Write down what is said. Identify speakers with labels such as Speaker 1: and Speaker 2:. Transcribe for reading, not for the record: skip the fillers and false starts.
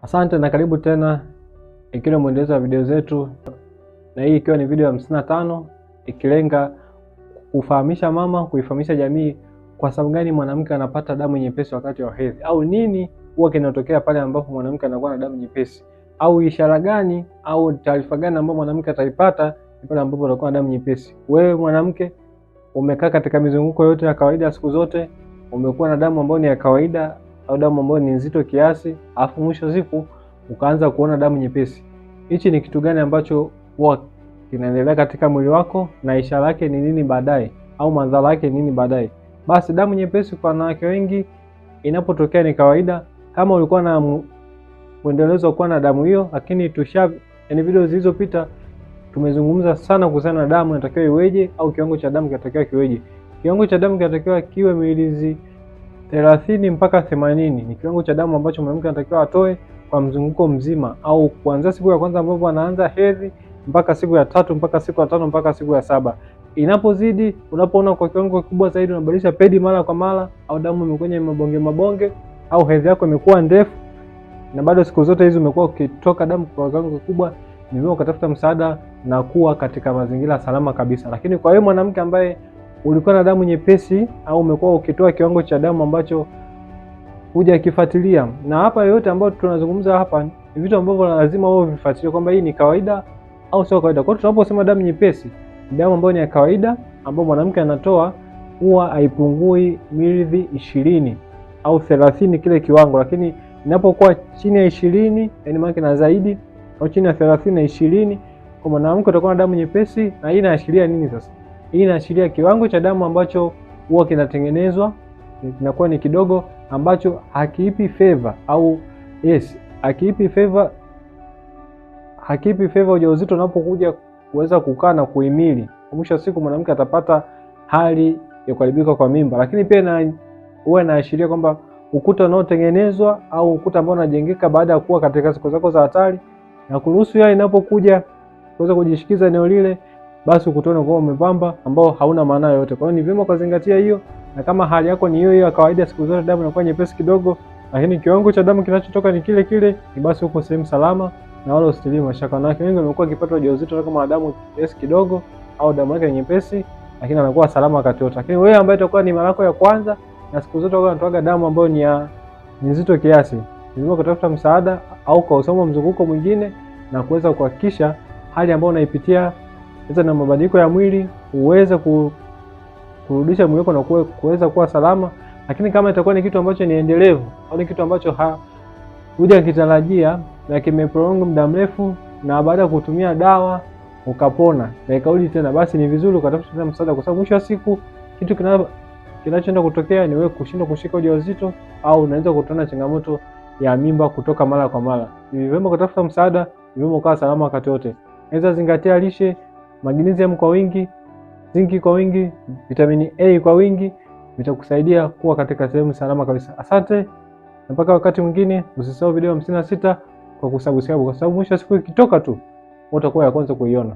Speaker 1: Asante na karibu tena, ikiwa mwendelezo wa video zetu, na hii ikiwa ni video ya 55 ikilenga kufahamisha mama, kuifahamisha jamii kwa sababu gani mwanamke anapata damu nyepesi wakati wa hedhi, au nini huwa kinatokea pale ambapo mwanamke anakuwa na damu nyepesi, au ishara gani au taarifa gani ambayo mwanamke ataipata pale ambapo anakuwa na damu nyepesi. Wewe mwanamke umekaa katika mizunguko yote ya kawaida siku zote, umekuwa na damu ambayo ni ya kawaida au damu ambayo ni nzito kiasi, afu mwisho siku ukaanza kuona damu nyepesi. Hichi ni kitu gani ambacho huwa kinaendelea katika mwili wako, na ishara yake ni nini baadaye, au madhara yake ni nini baadaye? Basi damu nyepesi kwa wanawake wengi inapotokea ni kawaida. Kama ulikuwa na mwendelezo wa kuwa na damu hiyo, lakini yani video zilizopita tumezungumza sana kuhusiana na damu inatakiwa iweje, au kiwango cha damu kinatakiwa kiweje. Kiwango cha damu kinatakiwa kiwe mililita 30 mpaka 80. Ni kiwango cha damu ambacho mwanamke anatakiwa atoe kwa mzunguko mzima, au kuanzia siku ya kwanza ambapo anaanza hedhi mpaka siku ya 3 mpaka siku ya 5 mpaka siku ya 7. Inapozidi, unapoona kwa kiwango kikubwa zaidi, unabadilisha pedi mara kwa mara, au damu imekwenye mabonge, au hedhi yako imekuwa ndefu na bado siku zote hizo umekuwa ukitoka damu kwa kiwango kikubwa, ni wewe ukatafuta msaada na kuwa katika mazingira salama kabisa. Lakini kwa wewe mwanamke ambaye ulikuwa na damu nyepesi, au umekuwa ukitoa kiwango cha damu ambacho hujakifuatilia, na hapa yote ambayo tunazungumza hapa ni vitu ambavyo lazima wewe vifuatilie kwamba hii ni kawaida au sio kawaida. Kwa hiyo tunaposema damu nyepesi, damu ambayo ni ya kawaida ambayo mwanamke anatoa huwa haipungui mililita 20 au 30 kile kiwango, lakini inapokuwa chini ya 20, yani maana na zaidi, au chini ya 30 na 20, kwa mwanamke utakuwa na damu nyepesi. Na hii inaashiria nini sasa? Hii inaashiria kiwango cha damu ambacho huwa kinatengenezwa kinakuwa ni kidogo, ambacho hakiipi favor hakiipi favor ujauzito unapokuja kuweza kukaa na kuhimili. Mwisho wa siku mwanamke atapata hali ya kuharibika kwa mimba. Lakini pia huwa inaashiria kwamba ukuta unaotengenezwa au ukuta ambao unajengeka baada ya kuwa katika siku zako za hatari, na kuruhusu yai inapokuja kuweza kujishikiza eneo lile, basi ukutana kwa umepamba ambao hauna maana yoyote. Kwa hiyo ni vyema kuzingatia hiyo, na kama hali yako ni hiyo ya kawaida, siku zote damu inakuwa nyepesi kidogo, lakini kiwango cha damu kinachotoka ni kile kile, ni basi uko sehemu salama na wala usitilii mashaka. Wanawake wengi wamekuwa wakipata ujauzito kama damu kiasi kidogo au damu yake nyepesi, lakini anakuwa salama wakati wote. Lakini wewe ambaye itakuwa ni mara yako ya kwanza na siku zote unatoa damu ambayo ni nzito kiasi, ni vyema kutafuta msaada au kwa usoma mzunguko mwingine, na kuweza kuhakikisha hali ambayo unaipitia na mabadiliko ya mwili uweze kurudisha mwili wako na kuweza kuwa salama. Lakini kama itakuwa ni kitu ambacho ni endelevu, au ni kitu ambacho hujakitarajia na kimeprolong muda mrefu, na baada ya kutumia dawa ukapona na ikarudi tena, basi ni vizuri ukatafuta msaada, kwa sababu mwisho wa siku kitu kinachoenda kutokea ni wewe kushindwa kushika ujauzito, au unaweza kutana changamoto ya mimba kutoka mara kwa mara. Ni vyema kutafuta msaada, ni vyema kuwa salama wakati wote. Naweza zingatia lishe, magnesium kwa wingi, zinki kwa wingi, vitamini A kwa wingi, vitakusaidia kuwa katika sehemu salama kabisa. Asante, na mpaka wakati mwingine. Usisahau video 56 kwa kusubscribe, kwa sababu mwisho wa siku ikitoka tu utakuwa ya kwanza kuiona.